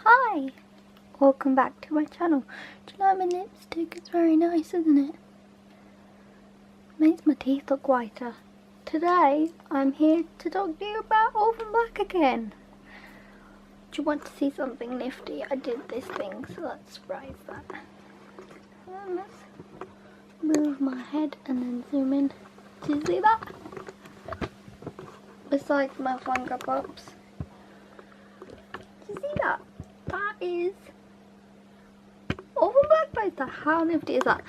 Hi! Welcome back to my channel. Do you like my lipstick? It's very nice, isn't it? Makes my teeth look whiter. Today, I'm here to talk to you about Orphan Black again. Do you want to see something nifty? I did this thing, so let's raise that. And let's move my head and then zoom in. Do you see that? Besides my Funko Pops. Do you see that? That is Orphan Black poster. How nifty is that?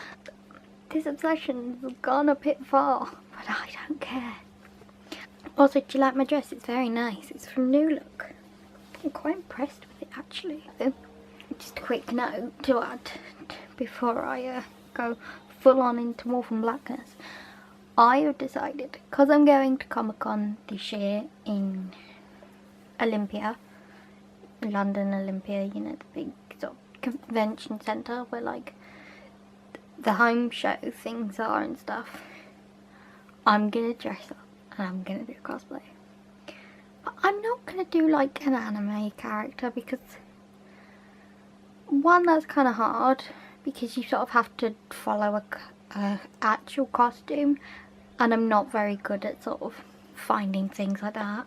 This obsession has gone a bit far, but I don't care. Also, do you like my dress? It's very nice. It's from New Look. I'm quite impressed with it actually. Just a quick note to add before I go full on into Orphan Blackness. I have decided, because I'm going to Comic-Con this year in Olympia, London Olympia, you know, the big sort of convention centre where like the home show things are and stuff. I'm gonna dress up and I'm gonna do cosplay. But I'm not gonna do like an anime character because one, that's kind of hard because you sort of have to follow a actual costume, and I'm not very good at sort of finding things like that.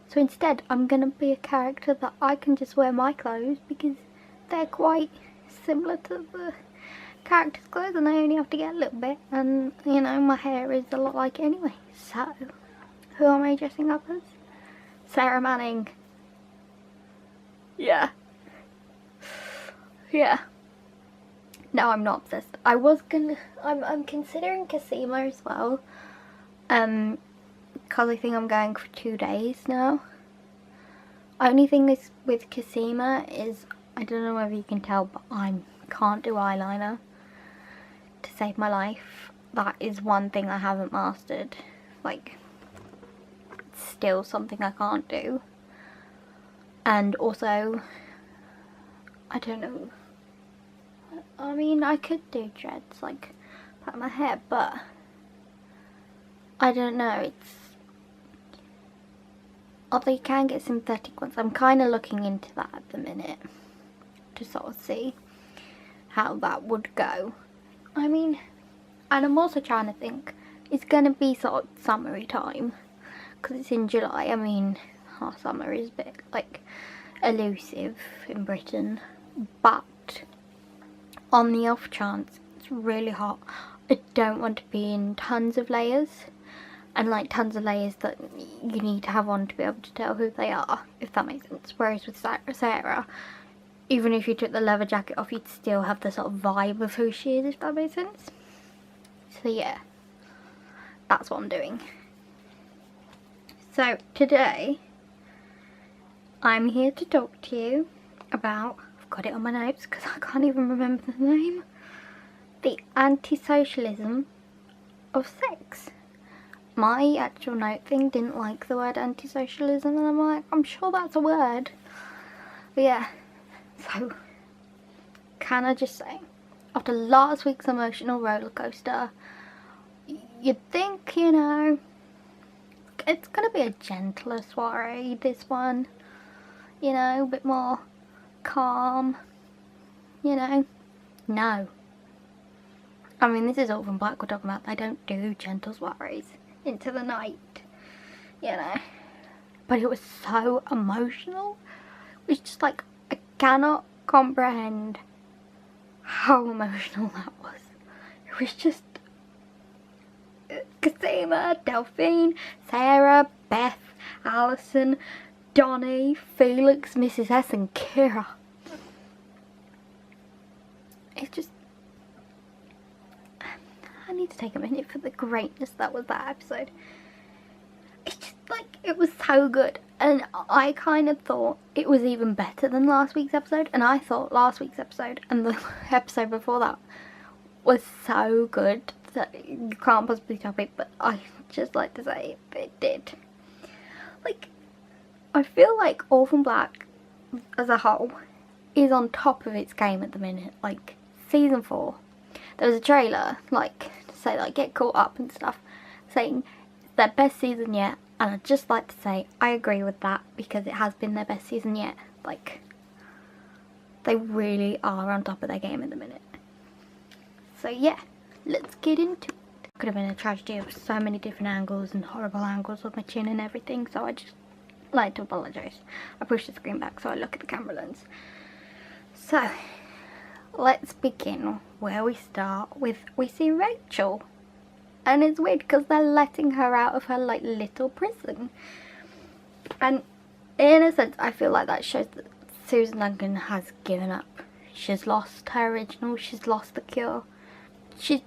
So instead, I'm going to be a character that I can just wear my clothes because they're quite similar to the character's clothes and I only have to get a little bit, and you know, my hair is a lot like it anyway. So, who am I dressing up as? Sarah Manning. Yeah. No, I'm not obsessed. I'm considering Cosima as well. Because I think I'm going for 2 days now. Only thing is with Cosima is, I don't know whether you can tell, but I can't do eyeliner to save my life. That is one thing I haven't mastered. Like, it's still something I can't do. And also, I don't know. I mean, I could do dreads, like, part of my hair, but I don't know, it's... Although you can get synthetic ones, I'm kind of looking into that at the minute to sort of see how that would go. I mean, and I'm also trying to think, it's going to be sort of summery time, because it's in July. I mean, our summer is a bit, like, elusive in Britain, but on the off chance it's really hot, I don't want to be in tons of layers, and like tons of layers that you need to have on to be able to tell who they are, if that makes sense. Whereas with Sarah, even if you took the leather jacket off, you'd still have the sort of vibe of who she is, if that makes sense. So yeah, that's what I'm doing. So today I'm here to talk to you about, I've got it on my notes because I can't even remember the name, the anti-socialism of sex. My actual note thing didn't like the word anti-socialism, and I'm like, I'm sure that's a word. But yeah, so can I just say, after last week's emotional roller coaster, you'd think, you know, it's gonna be a gentler soiree, this one, you know, a bit more calm, you know. No. I mean, this is Orphan Black we're talking about. They don't do gentle soirees into the night, you know. But it was so emotional. It was just like, I cannot comprehend how emotional that was. It was just Cosima, Delphine, Sarah, Beth, Alison, Donnie, Felix, Mrs. S and Kira. It's just, I need to take a minute for the greatness that was that episode. It's just like, it was so good, and I kind of thought it was even better than last week's episode, and I thought last week's episode and the episode before that was so good that you can't possibly top it, but I just like to say it did. Like, I feel like Orphan Black as a whole is on top of its game at the minute. Like, season 4, there was a trailer, like, to say, like, get caught up and stuff, saying it's their best season yet, and I'd just like to say I agree with that, because it has been their best season yet. Like, They really are on top of their game at the minute. So yeah, let's get into it. Could have been a tragedy of so many different angles and horrible angles of my chin and everything, so I just like to apologise. I pushed the screen back so I look at the camera lens. So let's begin where we start with, we see Rachel, and it's weird because they're letting her out of her like little prison, and in a sense I feel like that shows that Susan Duncan has given up. She's lost her original, she's lost the cure, she's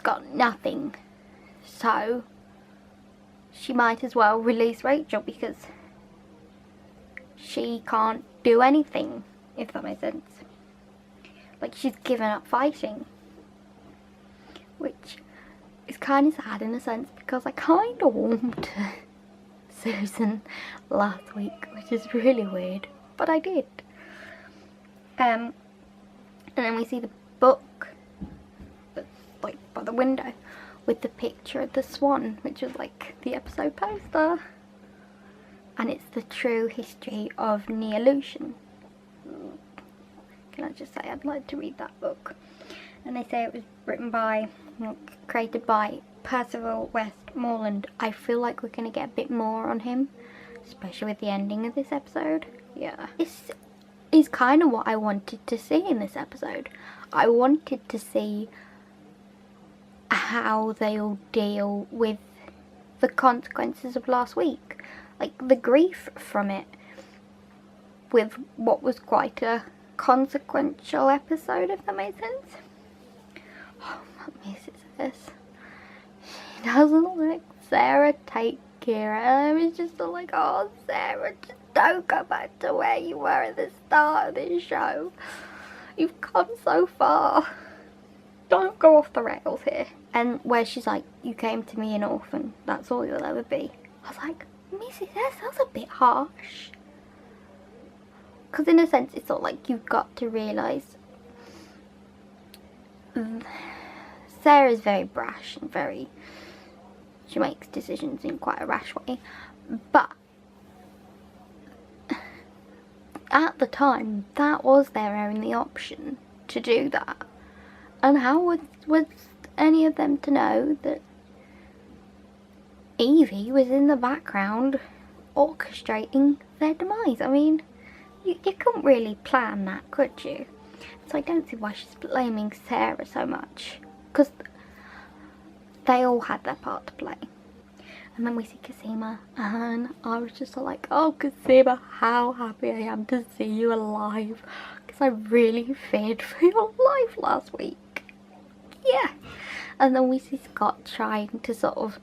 got nothing, so she might as well release Rachel because she can't do anything, if that makes sense. Like, she's given up fighting, which is kind of sad in a sense because I kind of warmed to Susan last week, which is really weird, but I did. And then we see the book that's like by the window with the picture of the swan, which was like the episode poster, and it's the true history of Neolution. Can I just say I'd like to read that book? And they say it was written by, created by Percival Westmoreland. I feel like we're going to get a bit more on him, especially with the ending of this episode. Yeah, this is kind of what I wanted to see in this episode. I wanted to see how they'll deal with the consequences of last week, like the grief from it, with what was quite a consequential episode, if that makes sense. Oh, my missus this. She doesn't let Sarah take Kira. I was just like, oh Sarah, just don't go back to where you were at the start of this show. You've come so far. Don't go off the rails here. And where she's like, you came to me an orphan, that's all you'll ever be. I was like, Mrs. S, that's a bit harsh. Because in a sense, it's not like you've got to realise Sarah's very brash and she makes decisions in quite a rash way. But at the time, that was their only option to do that. And how was any of them to know that Evie was in the background orchestrating their demise? I mean, you couldn't really plan that, could you? So I don't see why she's blaming Sarah so much, because they all had their part to play. And then we see Cosima, and I was just like, oh Cosima, how happy I am to see you alive, because I really feared for your life last week. Yeah. And then we see Scott trying to sort of,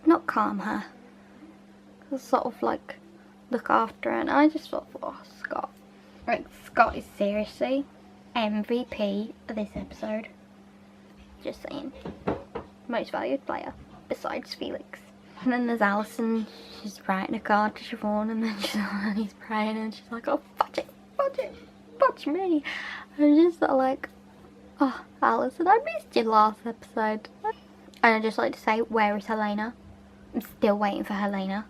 not calm her, sort of like look after her, and I just thought, oh Scott. Like, Scott is seriously MVP of this episode. Just saying. Most valued player, besides Felix. And then there's Alison, she's writing a card to Siobhan, and then he's praying, and she's like, oh fudge it, fudge me. And I'm just sort of like, oh Alison, I missed you last episode. And I'd just like to say, where is Helena? I'm still waiting for Helena.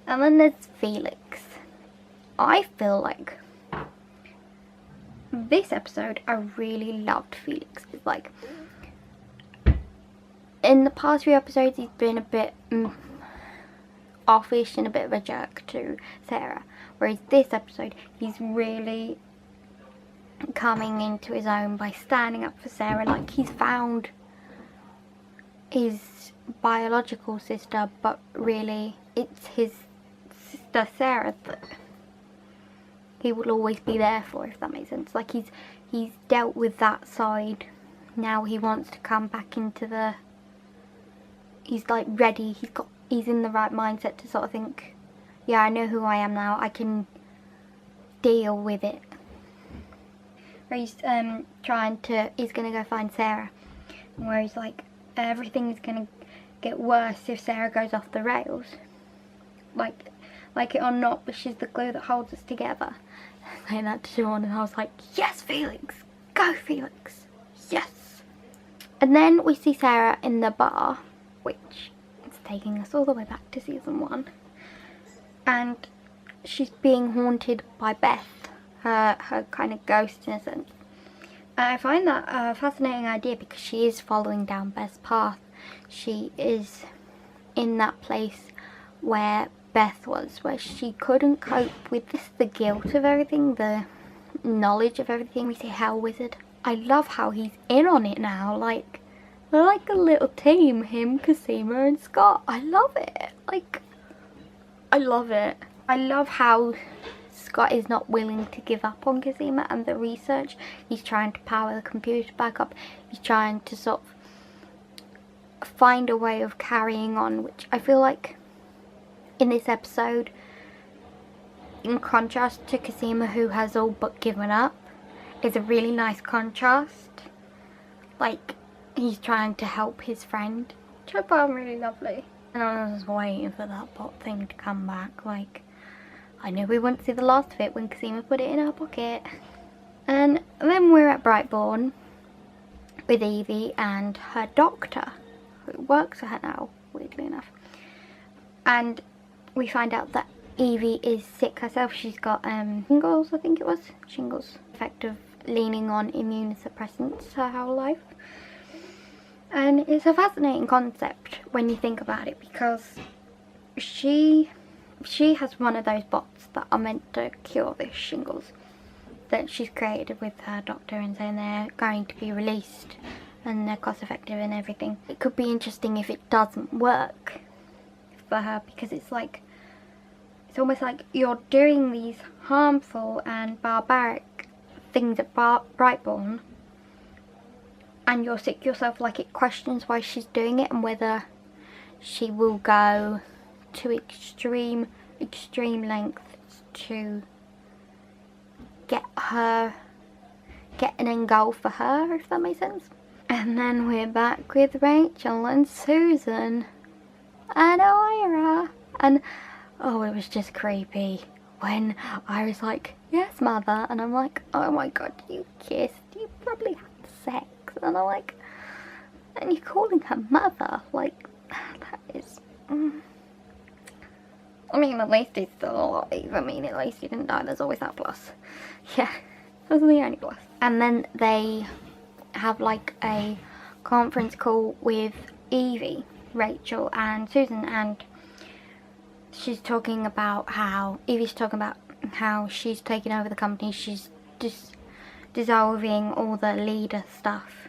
And then there's Felix. I feel like this episode, I really loved Felix. It's like, in the past few episodes, he's been a bit offish and a bit of a jerk to Sarah. Whereas this episode, he's really coming into his own by standing up for Sarah. Like, he's found his biological sister, but really it's his sister Sarah that he will always be there for, if that makes sense. Like, he's dealt with that side. Now he wants to come back into the, he's like ready, he's in the right mindset to sort of think, yeah, I know who I am now, I can deal with it. Where he's he's gonna go find Sarah, where he's like, everything is gonna get worse if Sarah goes off the rails, like it or not, but she's the glue that holds us together. Saying that to Siobhan, and I was like, yes Felix, go Felix, yes. And then we see Sarah in the bar, which is taking us all the way back to season 1, and she's being haunted by Beth, her kind of ghost in a sense. And I find that a fascinating idea because she is following down Beth's path. She is in that place where Beth was, where she couldn't cope with the guilt of everything, the knowledge of everything. We say Hell Wizard. I love how he's in on it now, like they're like a little team, him, Cosima and Scott. I love it. Like, I love it. I love how Scott is not willing to give up on Cosima and the research. He's trying to power the computer back up. He's trying to sort of find a way of carrying on, which I feel like in this episode, in contrast to Cosima, who has all but given up, is a really nice contrast. Like, he's trying to help his friend, which I found really lovely. And I was waiting for that bot thing to come back. Like, I knew we wouldn't see the last of it when Cosima put it in her pocket. And then we're at Brightbourne with Evie and her doctor, who works for her now, weirdly enough. And we find out that Evie is sick herself. She's got shingles, I think it was. Shingles. Effect of leaning on immunosuppressants her whole life. And it's a fascinating concept when you think about it, because she has one of those bots that are meant to cure this shingles that she's created with her doctor, and saying they're going to be released and they're cost effective and everything. It could be interesting if it doesn't work for her, because it's like, it's almost like you're doing these harmful and barbaric things at Brightbourne and you're sick yourself. Like, it questions why she's doing it and whether she will go to extreme lengths to get an end goal for her, if that makes sense. And then we're back with Rachel and Susan and Ira, and oh, it was just creepy when Ira's like, yes mother, and I'm like, oh my god, you kissed, you probably had sex, and I'm like, and you're calling her mother, like, that is I mean, at least he's still alive. I mean, at least he didn't die. There's always that plus. Yeah, that's the only plus. And then they have like a conference call with Evie, Rachel and Susan, and she's talking about how, Evie's talking about how she's taking over the company. She's just dissolving all the leader stuff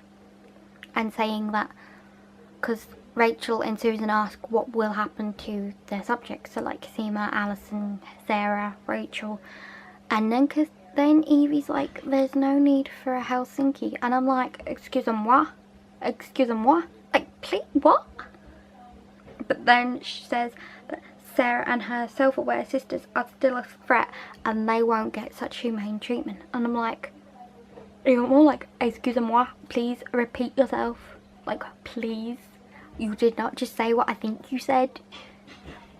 and saying that, because Rachel and Susan ask what will happen to their subjects, so like Cosima, Alison, Sarah, Rachel, and then Evie's like, there's no need for a Helsinki, and I'm like, excusez-moi, like, please, what? But then she says that Sarah and her self-aware sisters are still a threat and they won't get such humane treatment, and I'm like, you're more like, excusez-moi, please repeat yourself, like, please. You did not just say what I think you said.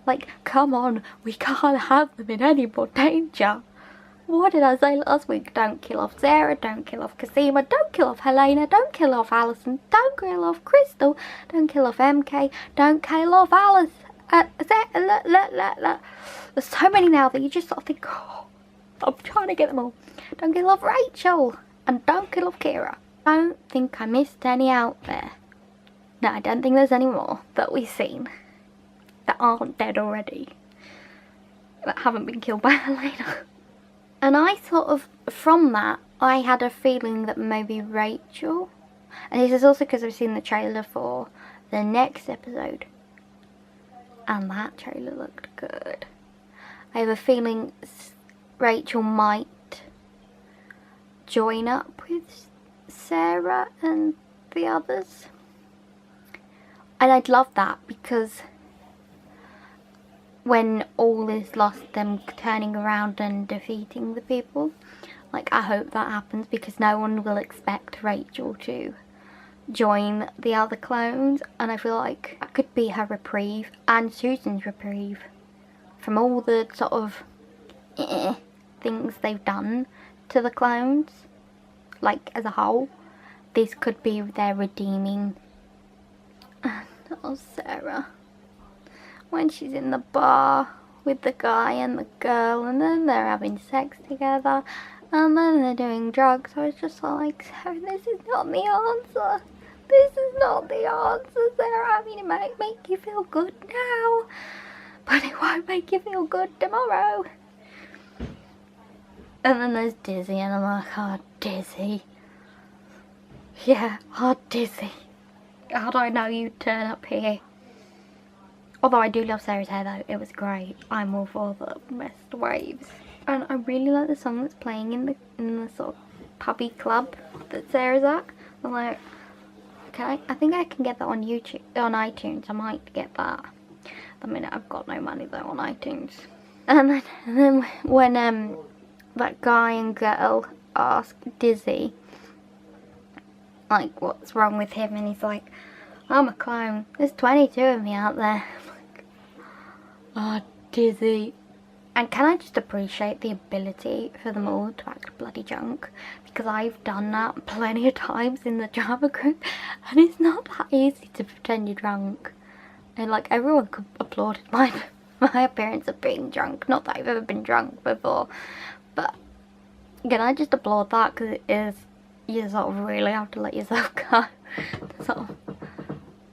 Like, come on, we can't have them in any more danger. What did I say last week? Don't kill off Sarah, don't kill off Cosima, don't kill off Helena, don't kill off Alison, don't kill off Crystal, don't kill off MK, don't kill off Alice. There's so many now that you just sort of think, oh, I'm trying to get them all. Don't kill off Rachel, and don't kill off Kira. I don't think I missed any out there. No, I don't think there's any more that we've seen that aren't dead already, that haven't been killed by Helena. And I sort of, from that, I had a feeling that maybe Rachel, and this is also because I've seen the trailer for the next episode, and that trailer looked good. I have a feeling Rachel might join up with Sarah and the others. And I'd love that, because when all is lost, them turning around and defeating the people, like, I hope that happens, because no one will expect Rachel to join the other clones, and I feel like that could be her reprieve and Susan's reprieve from all the sort of things they've done to the clones, like, as a whole. This could be their redeeming. Oh, Sarah, when she's in the bar with the guy and the girl, and then they're having sex together, And then they're doing drugs. I was just like, Sarah, this is not the answer. This is not the answer, Sarah. I mean, it might make you feel good now, but it won't make you feel good tomorrow. And then there's Dizzy, and I'm like, oh, Dizzy. Yeah, oh, Dizzy. How do I know you'd turn up here? Although I do love Sarah's hair though, it was great. I'm all for the messed waves. And I really like the song that's playing in the sort of puppy club that Sarah's at. I'm like, I think I can get that on YouTube, on iTunes. I might get that. At the minute I've got no money though on iTunes. And then when that guy and girl ask Dizzy like what's wrong with him, and he's like, I'm a clown. There's 22 of me out there. I'm like, oh, Dizzy. And can I just appreciate the ability for them all to act bloody drunk? Because I've done that plenty of times in the drama group, and it's not that easy to pretend you're drunk. And like everyone applauded my appearance of being drunk. Not that I've ever been drunk before, but can I just applaud that, because it is, you sort of really have to let yourself go. Sort of,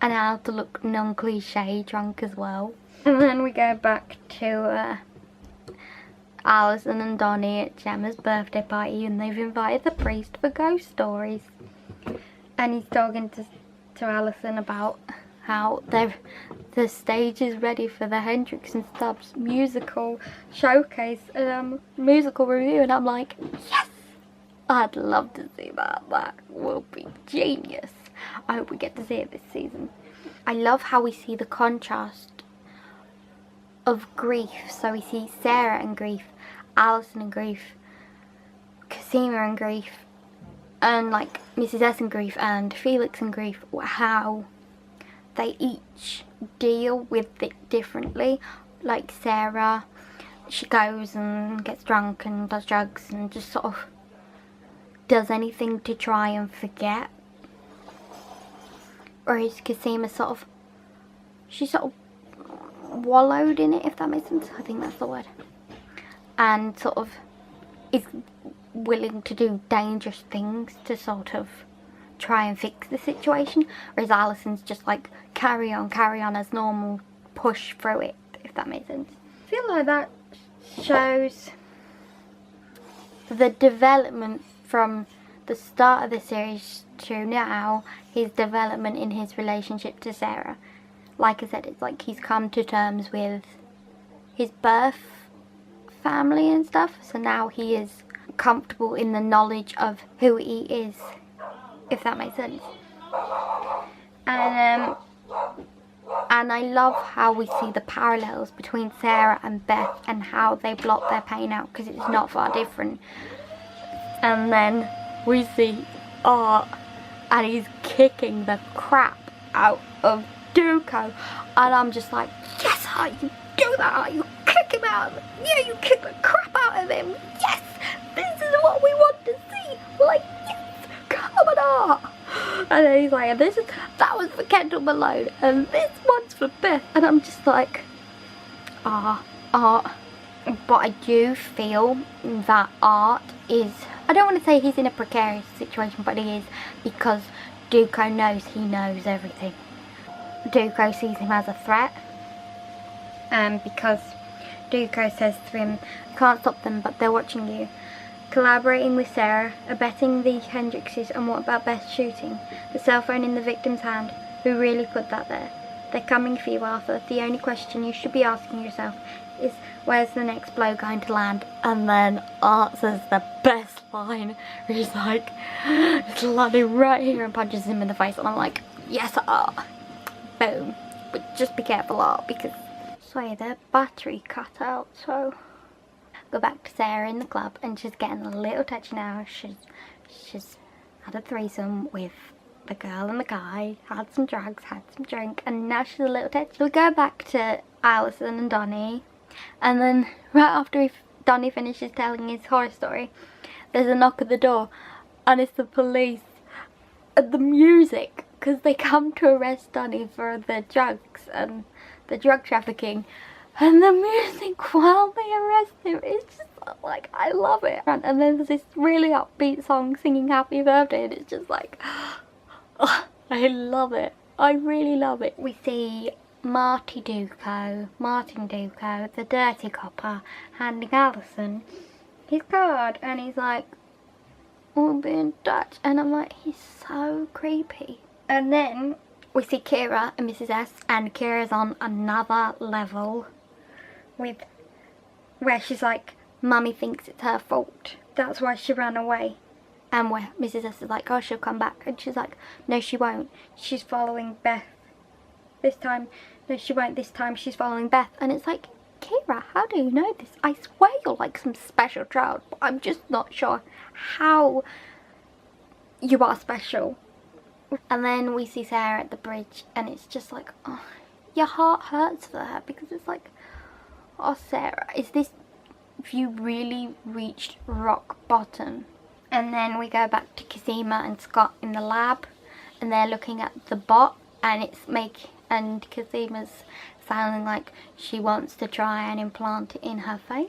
and how to look non-cliche drunk as well. And then we go back to Alison and Donnie at Gemma's birthday party, and they've invited the priest for ghost stories. And he's talking to Alison about how the stage is ready for the Hendrix and Stubbs musical showcase, musical review, and I'm like, yes! I'd love to see that. That will be genius. I hope we get to see it this season. I love how we see the contrast of grief. So we see Sarah and grief, Alison and grief, Cosima and grief, and like Mrs. S and grief, and Felix and grief. How they each deal with it differently. Like Sarah, she goes and gets drunk and does drugs and just sort of does anything to try and forget. Whereas Cosima she sort of wallowed in it, if that makes sense. I think that's the word. And sort of is willing to do dangerous things to sort of try and fix the situation. Whereas Alison's just like carry on as normal, push through it, if that makes sense. I feel like that shows the development from the start of the series to now, his development in his relationship to Sarah. Like I said, it's like he's come to terms with his birth family and stuff, so now he is comfortable in the knowledge of who he is, if that makes sense. And I love how we see the parallels between Sarah and Beth and how they block their pain out, because it's not far different. And then we see Art, and he's kicking the crap out of Duco, and I'm just like, yes, Art, you do that, Art, you kick him out, yeah, you kick the crap out of him, yes, this is what we want to see, like, yes, come on, Art. And then he's like, that was for Kendall Malone, and this one's for Beth, and I'm just like, Art. But I do feel that Art is, I don't want to say he's in a precarious situation, but he is, because Duco knows he knows everything. Duco sees him as a threat, because Duco says to him, can't stop them, but they're watching you. Collaborating with Sarah, abetting the Hendrixes, and what about Beth shooting? The cell phone in the victim's hand. Who really put that there? They're coming for you, Arthur. The only question you should be asking yourself is, where's the next blow going to land? And then Art says the best line, where he's like, it's landing right here, and punches him in the face, and I'm like, yes, Art. Boom. But just be careful, Art, because sorry, the battery cut out, so go back to Sarah in the club, and she's getting a little touchy now. She's had a threesome with the girl and the guy, had some drugs, had some drink, and now she's a little touchy. So we go back to Alison and Donnie, and then right after Donnie finishes telling his horror story, there's a knock at the door, and it's the police. And the music, because they come to arrest Donnie for the drugs and the drug trafficking, and the music while they arrest him is just, like, I love it. And then there's this really upbeat song singing happy birthday, and it's just like, oh, I love it. I really love it. We see Martin Duco, the dirty copper, handing Alison his card, and he's like, we'll be in touch. And I'm like, he's so creepy. And then we see Kira and Mrs. S, and Kira's on another level with where she's like, Mummy thinks it's her fault. That's why she ran away. And where Mrs. S is like, oh, she'll come back. And she's like, no, she won't. She's following Beth. This time, no, she won't. This time she's following Beth. And it's like, Kira, how do you know this? I swear you're like some special child, but I'm just not sure how you are special. And then we see Sarah at the bridge, and it's just like, oh, your heart hurts for her, because it's like, oh, Sarah, is this, have you really reached rock bottom? And then we go back to Cosima and Scott in the lab, and they're looking at the bot, and and Cosima's sounding like she wants to try and implant it in her face.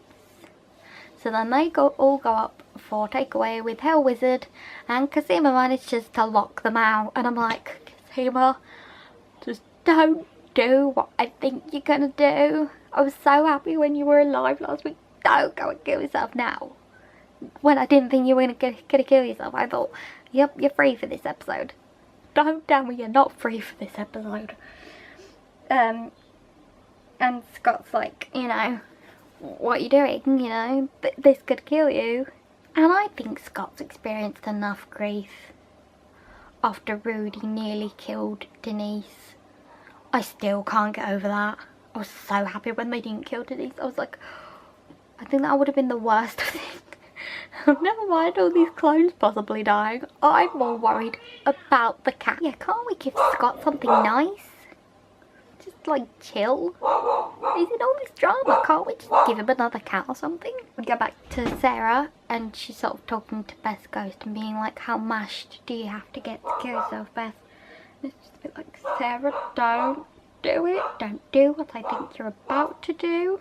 So then they all go up for takeaway with Hell Wizard, and Cosima manages to lock them out. And I'm like, Cosima, just don't do what I think you're gonna do. I was so happy when you were alive last week. Don't go and kill yourself now. When I didn't think you were gonna kill yourself, I thought, yep, you're free for this episode. Don't tell me you're not free for this episode. And Scott's like, you know, what are you doing, you know, this could kill you. And I think Scott's experienced enough grief after Rudy nearly killed Denise. I still can't get over that. I was so happy when they didn't kill Denise. I was like, I think that would have been the worst thing. Never mind all these clones possibly dying. I'm more worried about the cat. Yeah, can't we give Scott something nice? Just like chill. He's in all this drama. Can't we just give him another cat or something? We go back to Sarah, and she's sort of talking to Beth's ghost and being like, how mashed do you have to get to kill yourself, Beth? And it's just a bit like, Sarah, don't do it. Don't do what I think you're about to do.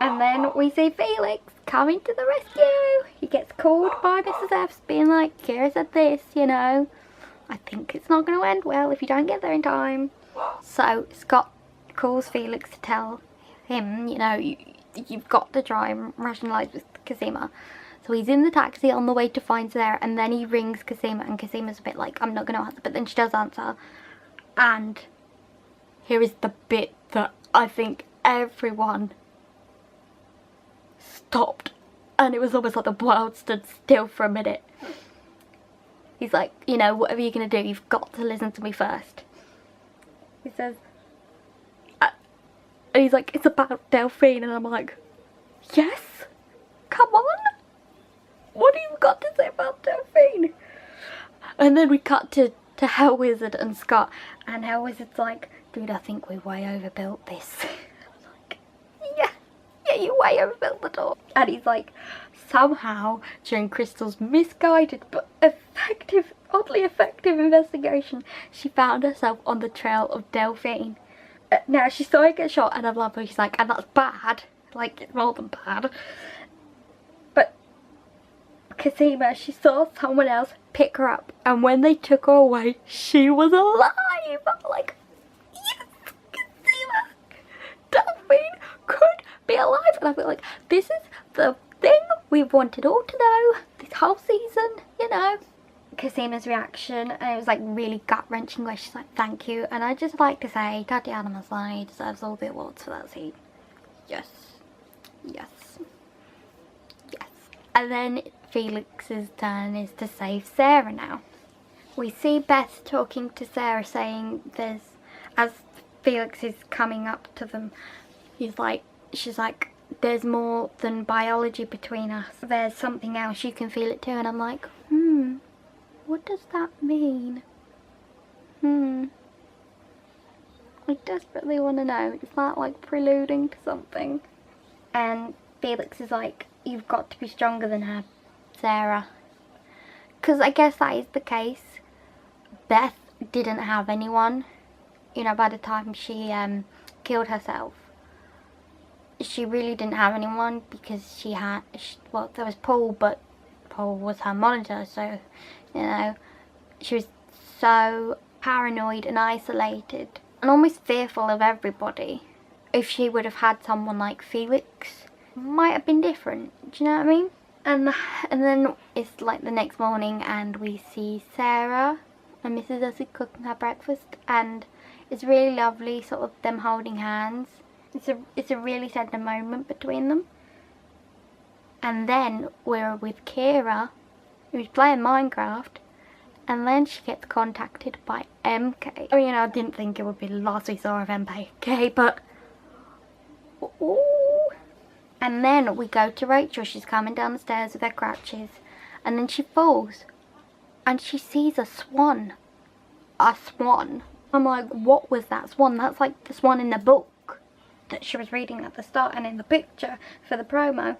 And then we see Felix coming to the rescue. He gets called by Mrs. F's being like, Kira said this, you know. I think it's not going to end well if you don't get there in time. So Scott calls Felix to tell him, you know, you've got to try and rationalise with Cosima. So he's in the taxi on the way to find Sarah, and then he rings Cosima, and Cosima's a bit like, I'm not going to answer, but then she does answer. And here is the bit that I think everyone stopped, and it was almost like the world stood still for a minute. He's like, you know, whatever you're going to do, you've got to listen to me first. He says, and he's like, it's about Delphine, and I'm like, yes, come on, what do you got to say about Delphine? And then we cut to Hell Wizard and Scott, and Hell Wizard's like, dude, I think we way overbuilt this. I'm like, yeah, you way overbuilt the door. And he's like, somehow during Crystal's misguided but effective, oddly effective investigation, she found herself on the trail of Delphine. Now she saw her get shot, and I love her. She's like, and that's bad, like it's more than bad. But Cosima, she saw someone else pick her up, and when they took her away, she was alive. I'm like, yes, Cosima, Delphine could be alive. And I feel like this is the thing we've wanted all to know this whole season, you know. Cosima's reaction, and it was like really gut-wrenching, where she's like, thank you. And I just like to say, Tatiana Maslany deserves all the awards for that scene. Yes, yes, yes. And then Felix's turn is to save Sarah now. We see Beth talking to Sarah, saying as Felix is coming up to them, she's like, there's more than biology between us. There's something else, you can feel it too. And I'm like, what does that mean? I desperately want to know. Is that like preluding to something? And Felix is like, you've got to be stronger than her, Sarah. Because I guess that is the case. Beth didn't have anyone, you know, by the time she killed herself. she really didn't have anyone because well, there was Paul, but Paul was her monitor, so, you know, she was so paranoid and isolated and almost fearful of everybody. If she would have had someone like Felix, it might have been different, do you know what I mean? And then it's like the next morning and we see Sarah and Mrs. Hussey cooking her breakfast, and it's really lovely, sort of them holding hands. It's a really tender moment between them. And then we're with Kira, who's playing Minecraft, and then she gets contacted by MK. I mean, I didn't think it would be the last we saw of MK, but ooh. And then we go to Rachel. She's coming down the stairs with her crutches, and then she falls and she sees a swan. A swan. I'm like, what was that swan? That's like the swan in the book that she was reading at the start and in the picture for the promo.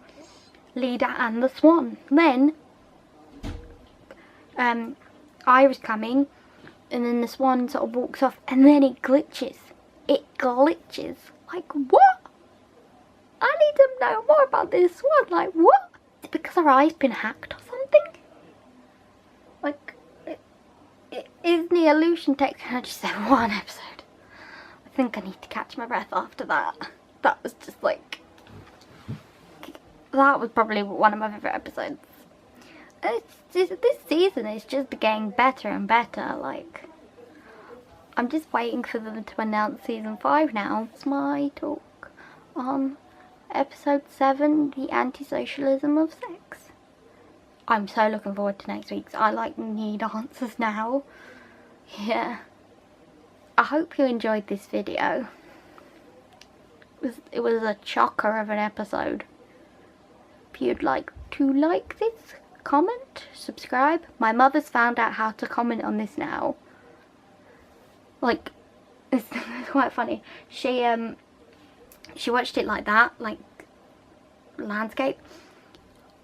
Leda and the swan. Then Ira's coming, and then the swan sort of walks off, and then it glitches. It glitches. Like, what? I need to know more about this swan. Like, what? Is it because her eye's been hacked or something? Like, is the illusion tech? Can I just say one episode? I think I need to catch my breath after that. That was just like, that was probably one of my favourite episodes. This season is just getting better and better. Like, I'm just waiting for them to announce season 5 now. It's my talk on episode 7, the anti-socialism of sex. I'm so looking forward to next week's. I like need answers now. Yeah. I hope you enjoyed this video. It was a chocker of an episode. If you'd like to like this, comment, subscribe. My mother's found out how to comment on this now. Like, it's quite funny. She watched it like that, like landscape,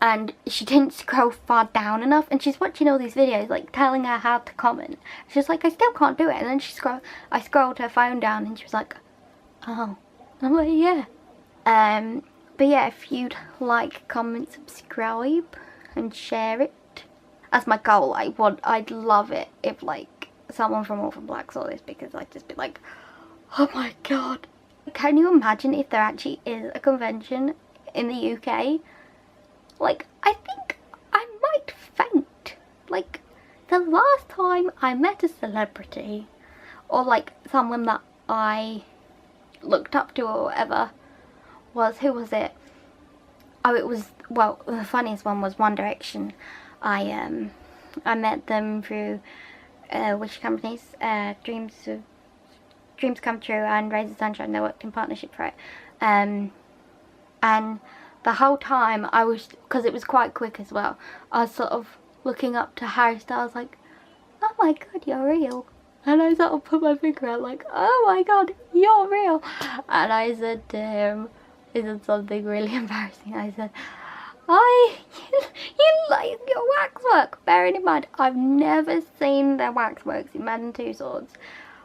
and she didn't scroll far down enough, and she's watching all these videos like telling her how to comment. She's like, I still can't do it. And then I scrolled her phone down and she was like, oh. And I'm like, yeah. But yeah, if you'd like, comment, subscribe and share it. That's my goal. I'd love it if like someone from Orphan Black saw this, because I'd just be like, oh my god. Can you imagine if there actually is a convention in the UK? Like, I think I might faint. Like, the last time I met a celebrity, or like someone that I looked up to or whatever, was, who was it? Oh, it was, well, the funniest one was One Direction. I met them through which companies? Dreams Come True and Raise the Sunshine. They worked in partnership for it. And the whole time I was, because it was quite quick as well, I was sort of looking up to Harry Styles like, oh my god, you're real. And I sort of put my finger out like, oh my god, you're real. And I said to him, this is something really embarrassing. I said, you like your waxwork. Bearing in mind, I've never seen their waxworks in Madden 2 Swords.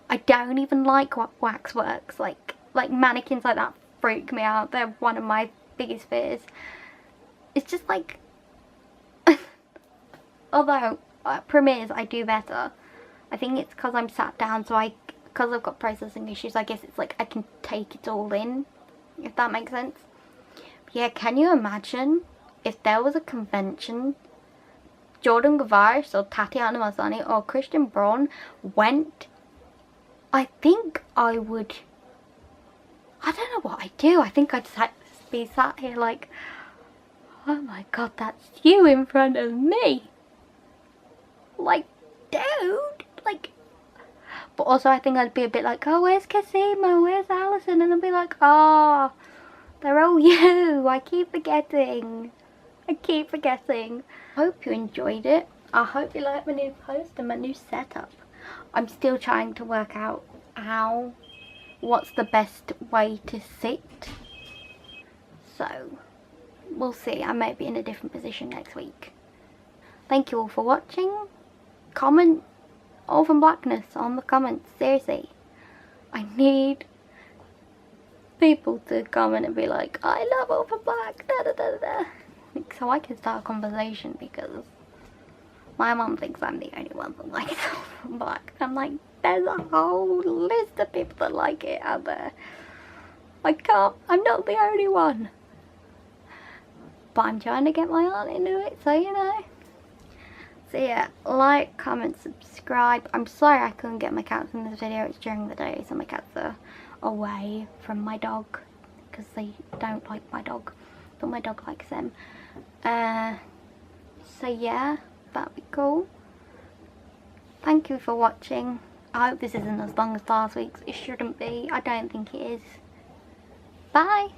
I don't even like waxworks. Like mannequins like that freak me out. They're one of my biggest fears. It's just like, although premieres I do better. I think it's because I'm sat down, so because I've got processing issues, I guess it's like I can take it all in, if that makes sense. But yeah, can you imagine if there was a convention, Jordan Gavaris or Tatiana Maslany or Christian Braun went? I think I would, I don't know what I'd do. I think I'd be sat here like, oh my god, that's you in front of me. Like, dude, like, but also I think I'd be a bit like, oh, where's Cosimo, where's Alison? And I'd be like, oh, they're all you. I keep forgetting. Hope you enjoyed it. I hope you like my new post and my new setup. I'm still trying to work out what's the best way to sit. So, we'll see. I might be in a different position next week. Thank you all for watching. Comment Orphan Blackness on the comments. Seriously. I need people to comment and be like, I love Orphan Black, da da da da. Like, so I can start a conversation, because my mum thinks I'm the only one that likes Orphan Black. I'm like, there's a whole list of people that like it out there. I'm not the only one. But I'm trying to get my aunt into it, so you know. So yeah, like, comment, subscribe. I'm sorry I couldn't get my cats in this video. It's during the day, so my cats are away from my dog, because they don't like my dog, but my dog likes them. So yeah, that'd be cool. Thank you for watching. I hope this isn't as long as last week's. It shouldn't be. I don't think it is. Bye.